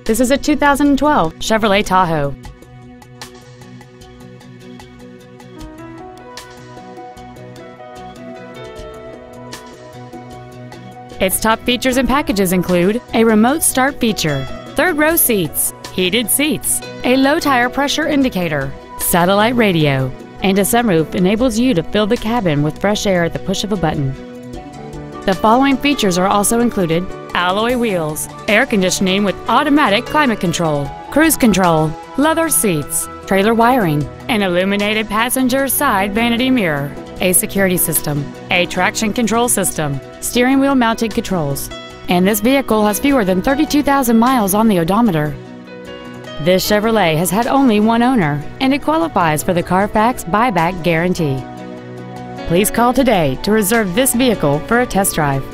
This is a 2012 Chevrolet Tahoe. Its top features and packages include a remote start feature, third-row seats, heated seats, a low-tire pressure indicator, satellite radio, and a sunroof enables you to fill the cabin with fresh air at the push of a button. The following features are also included: alloy wheels, air conditioning with automatic climate control, cruise control, leather seats, trailer wiring, an illuminated passenger side vanity mirror, a security system, a traction control system, steering wheel mounted controls, and this vehicle has fewer than 32,000 miles on the odometer. This Chevrolet has had only one owner, and it qualifies for the Carfax buyback guarantee. Please call today to reserve this vehicle for a test drive.